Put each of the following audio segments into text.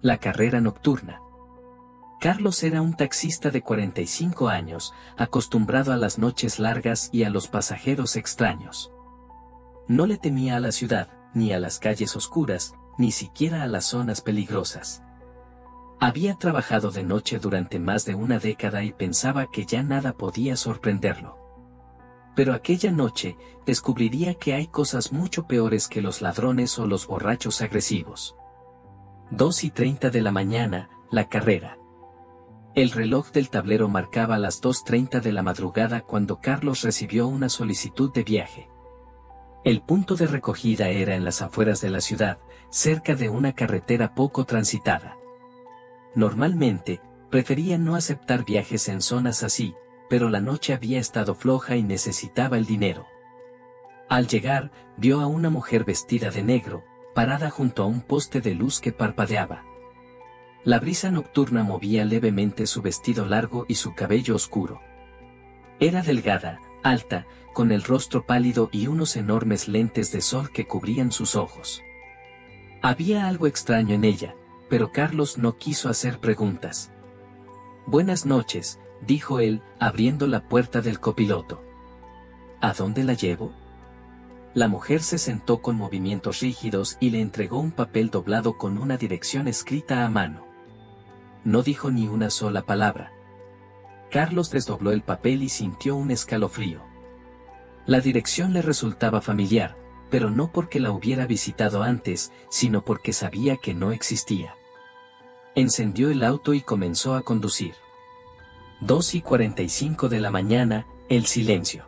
La carrera nocturna. Carlos era un taxista de 45 años, acostumbrado a las noches largas y a los pasajeros extraños. No le temía a la ciudad, ni a las calles oscuras, ni siquiera a las zonas peligrosas. Había trabajado de noche durante más de una década y pensaba que ya nada podía sorprenderlo. Pero aquella noche, descubriría que hay cosas mucho peores que los ladrones o los borrachos agresivos. 2:30 de la mañana, la carrera. El reloj del tablero marcaba las 2:30 de la madrugada cuando Carlos recibió una solicitud de viaje. El punto de recogida era en las afueras de la ciudad, cerca de una carretera poco transitada. Normalmente, prefería no aceptar viajes en zonas así, pero la noche había estado floja y necesitaba el dinero. Al llegar, vio a una mujer vestida de negro, parada junto a un poste de luz que parpadeaba. La brisa nocturna movía levemente su vestido largo y su cabello oscuro. Era delgada, alta, con el rostro pálido y unos enormes lentes de sol que cubrían sus ojos. Había algo extraño en ella, pero Carlos no quiso hacer preguntas. «Buenas noches», dijo él, abriendo la puerta del copiloto. «¿A dónde la llevo?». La mujer se sentó con movimientos rígidos y le entregó un papel doblado con una dirección escrita a mano. No dijo ni una sola palabra. Carlos desdobló el papel y sintió un escalofrío. La dirección le resultaba familiar, pero no porque la hubiera visitado antes, sino porque sabía que no existía. Encendió el auto y comenzó a conducir. 2:45 de la mañana, el silencio.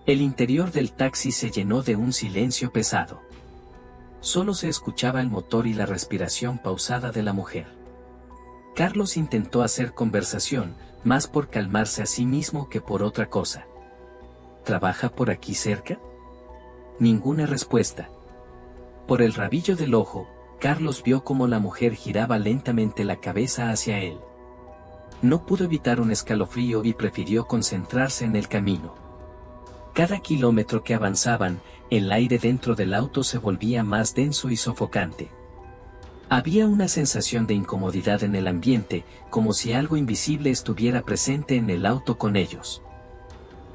El interior del taxi se llenó de un silencio pesado. Solo se escuchaba el motor y la respiración pausada de la mujer. Carlos intentó hacer conversación, más por calmarse a sí mismo que por otra cosa. ¿Trabaja por aquí cerca? Ninguna respuesta. Por el rabillo del ojo, Carlos vio cómo la mujer giraba lentamente la cabeza hacia él. No pudo evitar un escalofrío y prefirió concentrarse en el camino. Cada kilómetro que avanzaban, el aire dentro del auto se volvía más denso y sofocante. Había una sensación de incomodidad en el ambiente, como si algo invisible estuviera presente en el auto con ellos.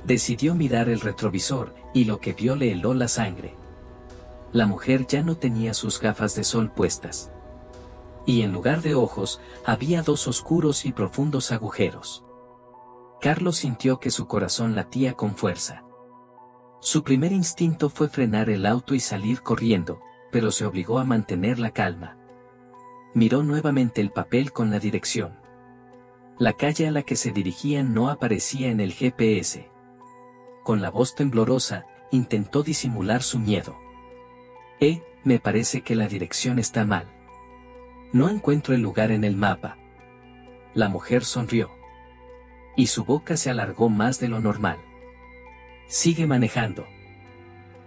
Decidió mirar el retrovisor, y lo que vio le heló la sangre. La mujer ya no tenía sus gafas de sol puestas. Y en lugar de ojos, había dos oscuros y profundos agujeros. Carlos sintió que su corazón latía con fuerza. Su primer instinto fue frenar el auto y salir corriendo, pero se obligó a mantener la calma. Miró nuevamente el papel con la dirección. La calle a la que se dirigían no aparecía en el GPS. Con la voz temblorosa, intentó disimular su miedo. Me parece que la dirección está mal. No encuentro el lugar en el mapa». La mujer sonrió. Y su boca se alargó más de lo normal. «Sigue manejando».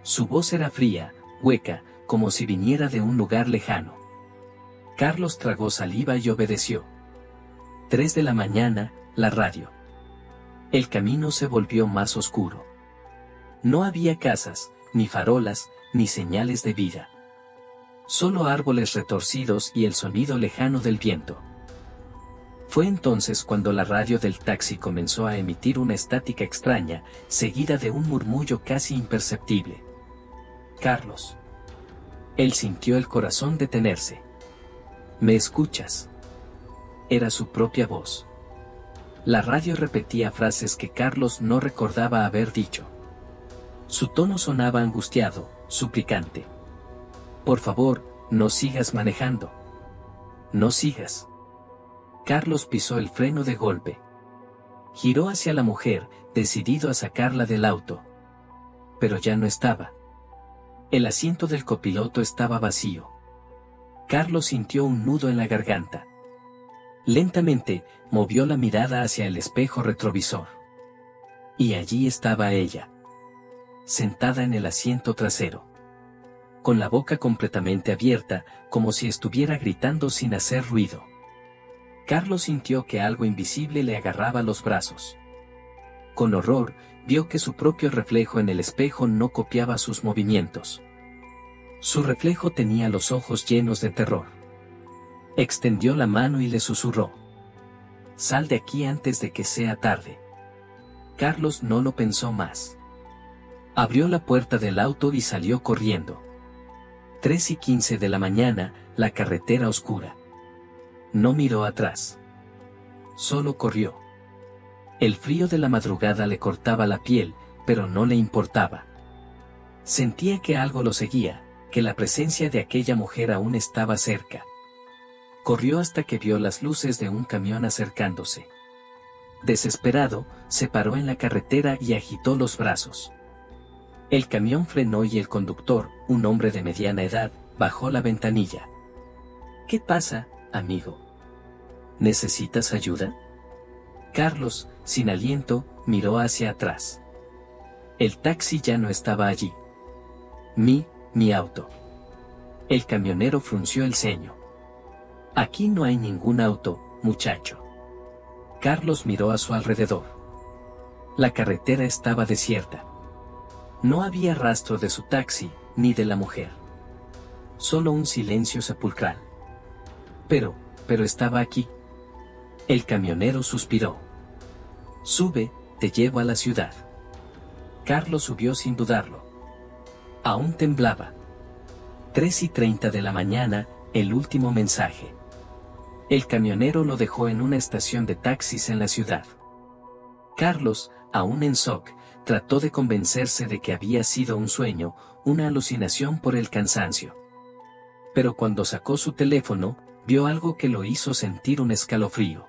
Su voz era fría, hueca, como si viniera de un lugar lejano. Carlos tragó saliva y obedeció. 3 de la mañana, la radio. El camino se volvió más oscuro. No había casas, ni farolas, ni señales de vida. Solo árboles retorcidos y el sonido lejano del viento. Fue entonces cuando la radio del taxi comenzó a emitir una estática extraña, seguida de un murmullo casi imperceptible. «Carlos». Él sintió el corazón detenerse. «¿Me escuchas?». Era su propia voz. La radio repetía frases que Carlos no recordaba haber dicho. Su tono sonaba angustiado, suplicante. «Por favor, no sigas manejando. No sigas». Carlos pisó el freno de golpe. Giró hacia la mujer, decidido a sacarla del auto. Pero ya no estaba. El asiento del copiloto estaba vacío. Carlos sintió un nudo en la garganta. Lentamente, movió la mirada hacia el espejo retrovisor. Y allí estaba ella. Sentada en el asiento trasero. Con la boca completamente abierta, como si estuviera gritando sin hacer ruido. Carlos sintió que algo invisible le agarraba los brazos. Con horror, vio que su propio reflejo en el espejo no copiaba sus movimientos. Su reflejo tenía los ojos llenos de terror. Extendió la mano y le susurró: «Sal de aquí antes de que sea tarde». Carlos no lo pensó más. Abrió la puerta del auto y salió corriendo. 3:15 de la mañana, la carretera oscura. No miró atrás. Solo corrió. El frío de la madrugada le cortaba la piel, pero no le importaba. Sentía que algo lo seguía, que la presencia de aquella mujer aún estaba cerca. Corrió hasta que vio las luces de un camión acercándose. Desesperado, se paró en la carretera y agitó los brazos. El camión frenó y el conductor, un hombre de mediana edad, bajó la ventanilla. «¿Qué pasa, amigo? ¿Necesitas ayuda?». Carlos, sin aliento, miró hacia atrás. El taxi ya no estaba allí. Mi auto». El camionero frunció el ceño. «Aquí no hay ningún auto, muchacho». Carlos miró a su alrededor. La carretera estaba desierta. No había rastro de su taxi, ni de la mujer. Solo un silencio sepulcral. Pero estaba aquí. El camionero suspiró. «Sube, te llevo a la ciudad». Carlos subió sin dudarlo. Aún temblaba. 3:30 de la mañana, el último mensaje. El camionero lo dejó en una estación de taxis en la ciudad. Carlos, aún en shock, trató de convencerse de que había sido un sueño, una alucinación por el cansancio. Pero cuando sacó su teléfono, vio algo que lo hizo sentir un escalofrío.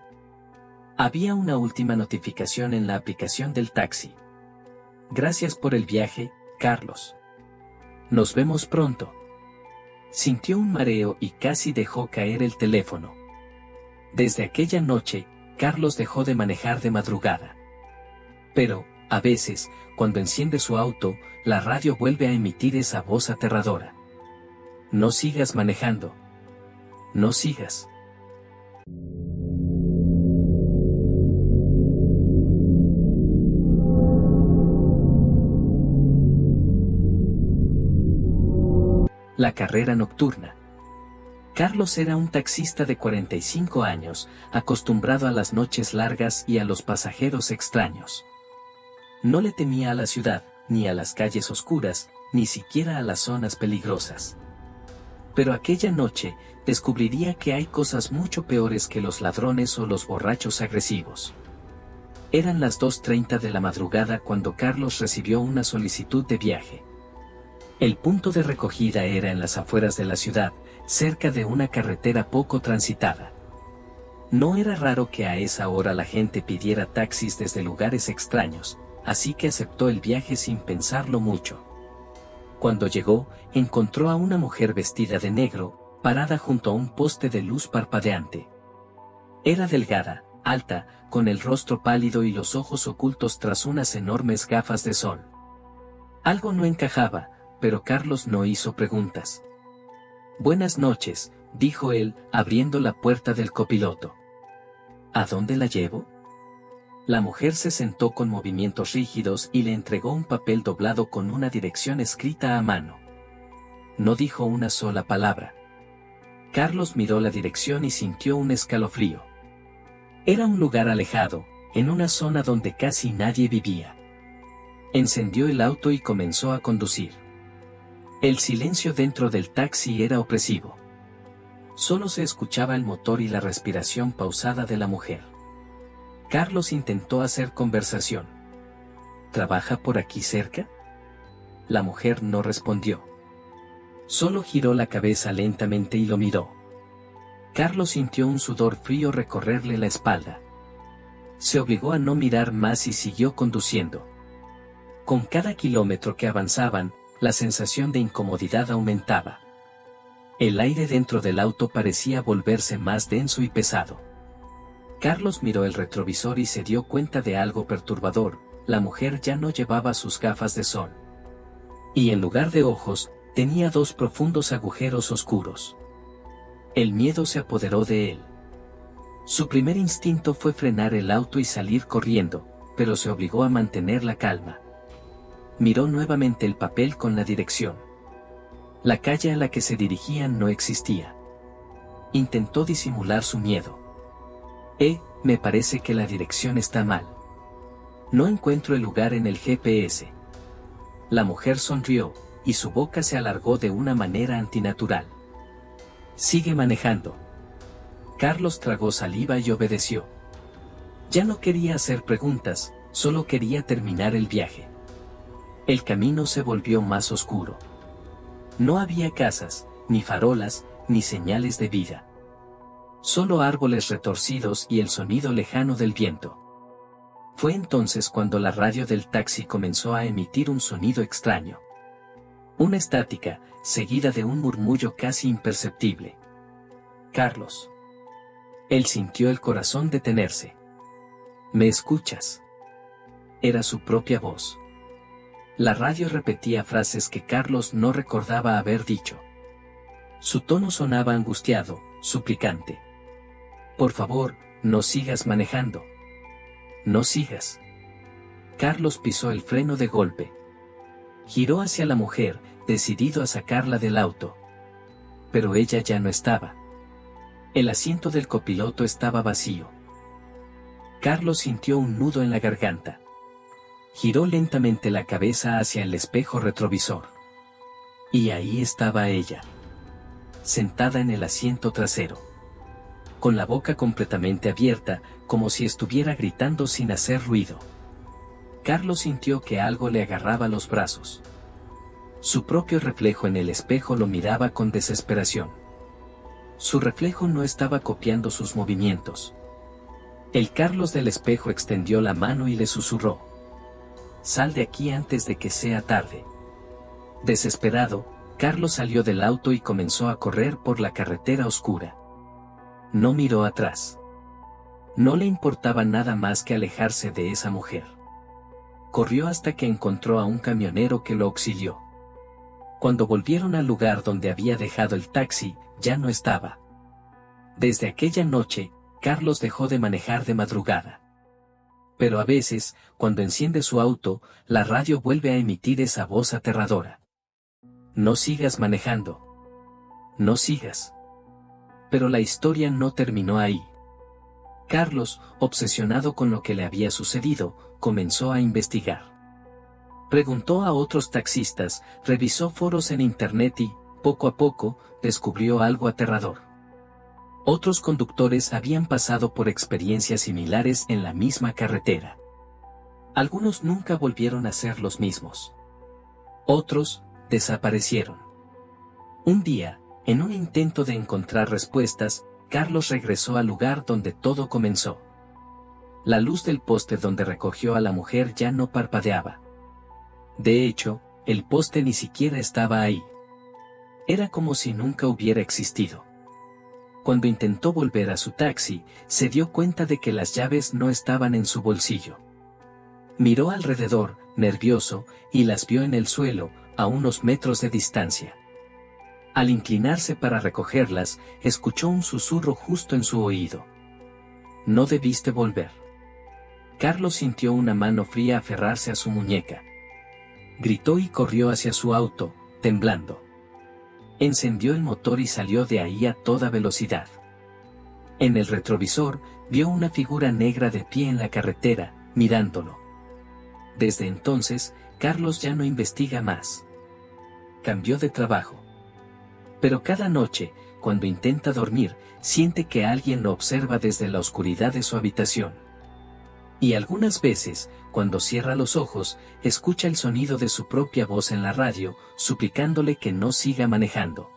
Había una última notificación en la aplicación del taxi. «Gracias por el viaje, Carlos. Nos vemos pronto». Sintió un mareo y casi dejó caer el teléfono. Desde aquella noche, Carlos dejó de manejar de madrugada. Pero, a veces, cuando enciende su auto, la radio vuelve a emitir esa voz aterradora. «No sigas manejando. No sigas». La carrera nocturna. Carlos era un taxista de 45 años, acostumbrado a las noches largas y a los pasajeros extraños. No le temía a la ciudad, ni a las calles oscuras, ni siquiera a las zonas peligrosas. Pero aquella noche, descubriría que hay cosas mucho peores que los ladrones o los borrachos agresivos. Eran las 2:30 de la madrugada cuando Carlos recibió una solicitud de viaje. El punto de recogida era en las afueras de la ciudad, cerca de una carretera poco transitada. No era raro que a esa hora la gente pidiera taxis desde lugares extraños, así que aceptó el viaje sin pensarlo mucho. Cuando llegó, encontró a una mujer vestida de negro, parada junto a un poste de luz parpadeante. Era delgada, alta, con el rostro pálido y los ojos ocultos tras unas enormes gafas de sol. Algo no encajaba, pero Carlos no hizo preguntas. «Buenas noches», dijo él, abriendo la puerta del copiloto. «¿A dónde la llevo?». La mujer se sentó con movimientos rígidos y le entregó un papel doblado con una dirección escrita a mano. No dijo una sola palabra. Carlos miró la dirección y sintió un escalofrío. Era un lugar alejado, en una zona donde casi nadie vivía. Encendió el auto y comenzó a conducir. El silencio dentro del taxi era opresivo. Solo se escuchaba el motor y la respiración pausada de la mujer. Carlos intentó hacer conversación. «¿Trabaja por aquí cerca?». La mujer no respondió. Solo giró la cabeza lentamente y lo miró. Carlos sintió un sudor frío recorrerle la espalda. Se obligó a no mirar más y siguió conduciendo. Con cada kilómetro que avanzaban, la sensación de incomodidad aumentaba. El aire dentro del auto parecía volverse más denso y pesado. Carlos miró el retrovisor y se dio cuenta de algo perturbador: la mujer ya no llevaba sus gafas de sol. Y en lugar de ojos, tenía dos profundos agujeros oscuros. El miedo se apoderó de él. Su primer instinto fue frenar el auto y salir corriendo, pero se obligó a mantener la calma. Miró nuevamente el papel con la dirección. La calle a la que se dirigían no existía. Intentó disimular su miedo. Me parece que la dirección está mal. No encuentro el lugar en el GPS. La mujer sonrió, y su boca se alargó de una manera antinatural. Sigue manejando. Carlos tragó saliva y obedeció. Ya no quería hacer preguntas, solo quería terminar el viaje. El camino se volvió más oscuro. No había casas, ni farolas, ni señales de vida. Solo árboles retorcidos y el sonido lejano del viento. Fue entonces cuando la radio del taxi comenzó a emitir un sonido extraño. Una estática, seguida de un murmullo casi imperceptible. Carlos. Él sintió el corazón detenerse. ¿Me escuchas? Era su propia voz. La radio repetía frases que Carlos no recordaba haber dicho. Su tono sonaba angustiado, suplicante. Por favor, no sigas manejando. No sigas. Carlos pisó el freno de golpe. Giró hacia la mujer, decidido a sacarla del auto. Pero ella ya no estaba. El asiento del copiloto estaba vacío. Carlos sintió un nudo en la garganta. Giró lentamente la cabeza hacia el espejo retrovisor. Y ahí estaba ella. Sentada en el asiento trasero. Con la boca completamente abierta, como si estuviera gritando sin hacer ruido. Carlos sintió que algo le agarraba los brazos. Su propio reflejo en el espejo lo miraba con desesperación. Su reflejo no estaba copiando sus movimientos. El Carlos del espejo extendió la mano y le susurró. Sal de aquí antes de que sea tarde. Desesperado, Carlos salió del auto y comenzó a correr por la carretera oscura. No miró atrás. No le importaba nada más que alejarse de esa mujer. Corrió hasta que encontró a un camionero que lo auxilió. Cuando volvieron al lugar donde había dejado el taxi, ya no estaba. Desde aquella noche, Carlos dejó de manejar de madrugada. Pero a veces, cuando enciende su auto, la radio vuelve a emitir esa voz aterradora. No sigas manejando. No sigas. Pero la historia no terminó ahí. Carlos, obsesionado con lo que le había sucedido, comenzó a investigar. Preguntó a otros taxistas, revisó foros en internet y, poco a poco, descubrió algo aterrador. Otros conductores habían pasado por experiencias similares en la misma carretera. Algunos nunca volvieron a ser los mismos. Otros, desaparecieron. Un día, en un intento de encontrar respuestas, Carlos regresó al lugar donde todo comenzó. La luz del poste donde recogió a la mujer ya no parpadeaba. De hecho, el poste ni siquiera estaba ahí. Era como si nunca hubiera existido. Cuando intentó volver a su taxi, se dio cuenta de que las llaves no estaban en su bolsillo. Miró alrededor, nervioso, y las vio en el suelo, a unos metros de distancia. Al inclinarse para recogerlas, escuchó un susurro justo en su oído. No debiste volver. Carlos sintió una mano fría aferrarse a su muñeca. Gritó y corrió hacia su auto, temblando. Encendió el motor y salió de ahí a toda velocidad. En el retrovisor, vio una figura negra de pie en la carretera, mirándolo. Desde entonces, Carlos ya no investiga más. Cambió de trabajo. Pero cada noche, cuando intenta dormir, siente que alguien lo observa desde la oscuridad de su habitación. Y algunas veces, cuando cierra los ojos, escucha el sonido de su propia voz en la radio, suplicándole que no siga manejando.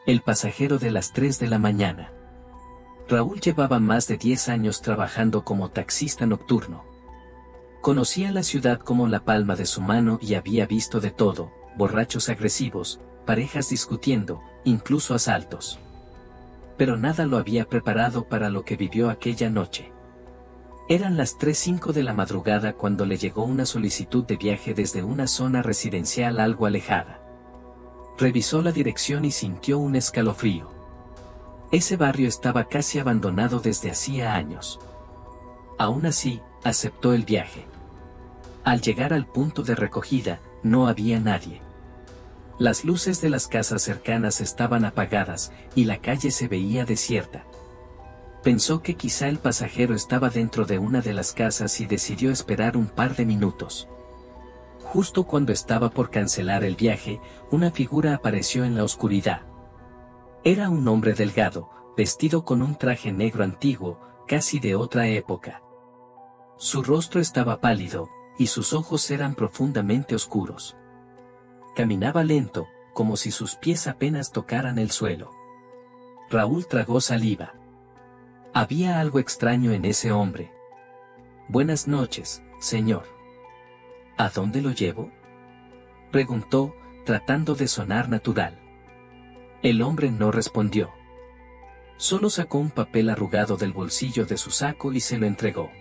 El pasajero de las 3 de la mañana. Raúl llevaba más de 10 años trabajando como taxista nocturno. Conocía la ciudad como la palma de su mano y había visto de todo, borrachos agresivos, parejas discutiendo, incluso asaltos. Pero nada lo había preparado para lo que vivió aquella noche. Eran las 3:05 de la madrugada cuando le llegó una solicitud de viaje desde una zona residencial algo alejada. Revisó la dirección y sintió un escalofrío. Ese barrio estaba casi abandonado desde hacía años. Aún así, aceptó el viaje. Al llegar al punto de recogida, no había nadie. Las luces de las casas cercanas estaban apagadas, y la calle se veía desierta. Pensó que quizá el pasajero estaba dentro de una de las casas y decidió esperar un par de minutos. Justo cuando estaba por cancelar el viaje, una figura apareció en la oscuridad. Era un hombre delgado, vestido con un traje negro antiguo, casi de otra época. Su rostro estaba pálido, y sus ojos eran profundamente oscuros. Caminaba lento, como si sus pies apenas tocaran el suelo. Raúl tragó saliva. Había algo extraño en ese hombre. «Buenas noches, señor. ¿A dónde lo llevo?», preguntó, tratando de sonar natural. El hombre no respondió. Solo sacó un papel arrugado del bolsillo de su saco y se lo entregó.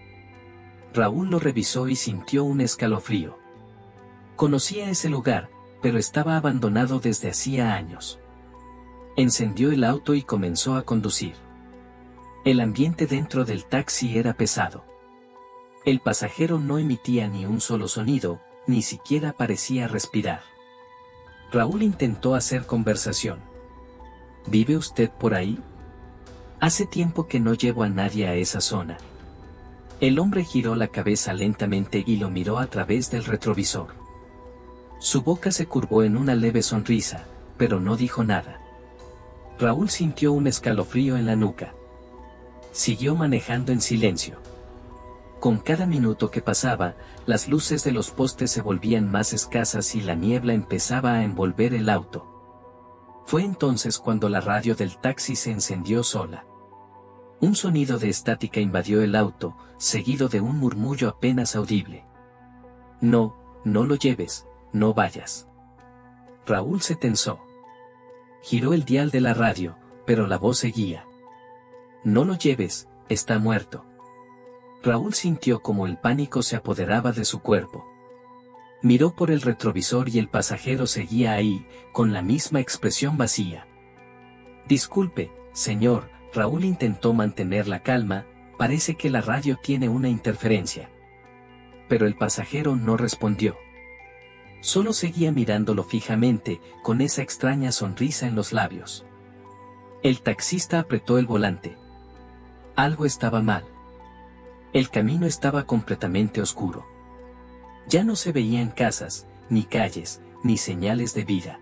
Raúl lo revisó y sintió un escalofrío. Conocía ese lugar, pero estaba abandonado desde hacía años. Encendió el auto y comenzó a conducir. El ambiente dentro del taxi era pesado. El pasajero no emitía ni un solo sonido, ni siquiera parecía respirar. Raúl intentó hacer conversación. «¿Vive usted por ahí? Hace tiempo que no llevo a nadie a esa zona». El hombre giró la cabeza lentamente y lo miró a través del retrovisor. Su boca se curvó en una leve sonrisa, pero no dijo nada. Raúl sintió un escalofrío en la nuca. Siguió manejando en silencio. Con cada minuto que pasaba, las luces de los postes se volvían más escasas y la niebla empezaba a envolver el auto. Fue entonces cuando la radio del taxi se encendió sola. Un sonido de estática invadió el auto, seguido de un murmullo apenas audible. «No, no lo lleves, no vayas». Raúl se tensó. Giró el dial de la radio, pero la voz seguía. «No lo lleves, está muerto». Raúl sintió como el pánico se apoderaba de su cuerpo. Miró por el retrovisor y el pasajero seguía ahí, con la misma expresión vacía. «Disculpe, señor», Raúl intentó mantener la calma, «parece que la radio tiene una interferencia». Pero el pasajero no respondió. Solo seguía mirándolo fijamente, con esa extraña sonrisa en los labios. El taxista apretó el volante. Algo estaba mal. El camino estaba completamente oscuro. Ya no se veían casas, ni calles, ni señales de vida.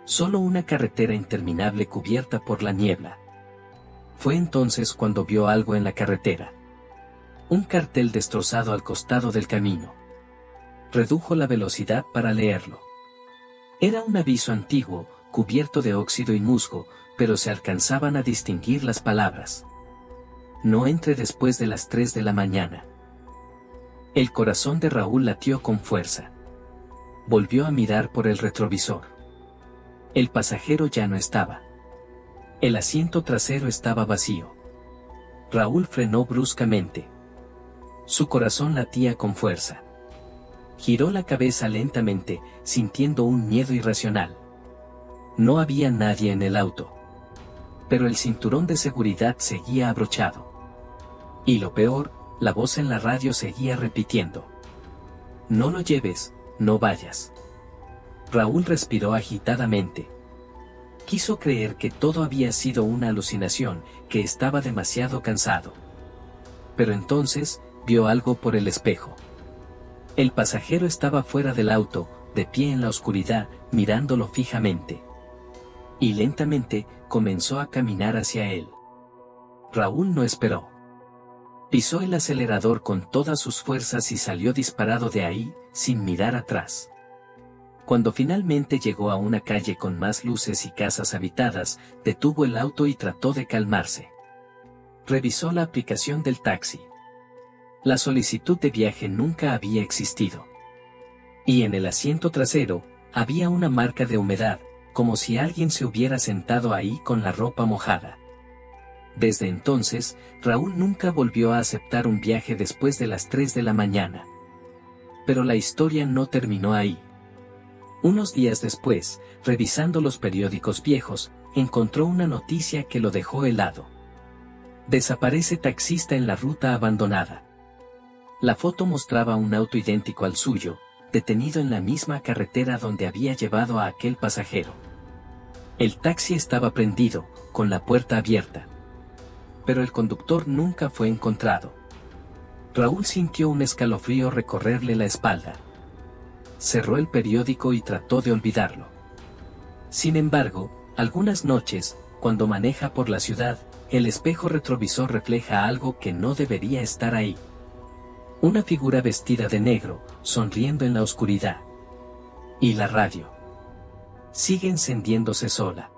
Solo una carretera interminable cubierta por la niebla. Fue entonces cuando vio algo en la carretera. Un cartel destrozado al costado del camino. Redujo la velocidad para leerlo. Era un aviso antiguo, cubierto de óxido y musgo, pero se alcanzaban a distinguir las palabras. «No entre después de las 3 de la mañana». El corazón de Raúl latió con fuerza. Volvió a mirar por el retrovisor. El pasajero ya no estaba. El asiento trasero estaba vacío. Raúl frenó bruscamente. Su corazón latía con fuerza. Giró la cabeza lentamente, sintiendo un miedo irracional. No había nadie en el auto. Pero el cinturón de seguridad seguía abrochado. Y lo peor, la voz en la radio seguía repitiendo. «No lo lleves, no vayas». Raúl respiró agitadamente. Quiso creer que todo había sido una alucinación, que estaba demasiado cansado. Pero entonces, vio algo por el espejo. El pasajero estaba fuera del auto, de pie en la oscuridad, mirándolo fijamente. Y lentamente, comenzó a caminar hacia él. Raúl no esperó. Pisó el acelerador con todas sus fuerzas y salió disparado de ahí, sin mirar atrás. Cuando finalmente llegó a una calle con más luces y casas habitadas, detuvo el auto y trató de calmarse. Revisó la aplicación del taxi. La solicitud de viaje nunca había existido. Y en el asiento trasero, había una marca de humedad, como si alguien se hubiera sentado ahí con la ropa mojada. Desde entonces, Raúl nunca volvió a aceptar un viaje después de las 3 de la mañana. Pero la historia no terminó ahí. Unos días después, revisando los periódicos viejos, encontró una noticia que lo dejó helado. Desaparece taxista en la ruta abandonada. La foto mostraba un auto idéntico al suyo, detenido en la misma carretera donde había llevado a aquel pasajero. El taxi estaba prendido, con la puerta abierta. Pero el conductor nunca fue encontrado. Raúl sintió un escalofrío recorrerle la espalda. Cerró el periódico y trató de olvidarlo. Sin embargo, algunas noches, cuando maneja por la ciudad, el espejo retrovisor refleja algo que no debería estar ahí. Una figura vestida de negro, sonriendo en la oscuridad. Y la radio sigue encendiéndose sola.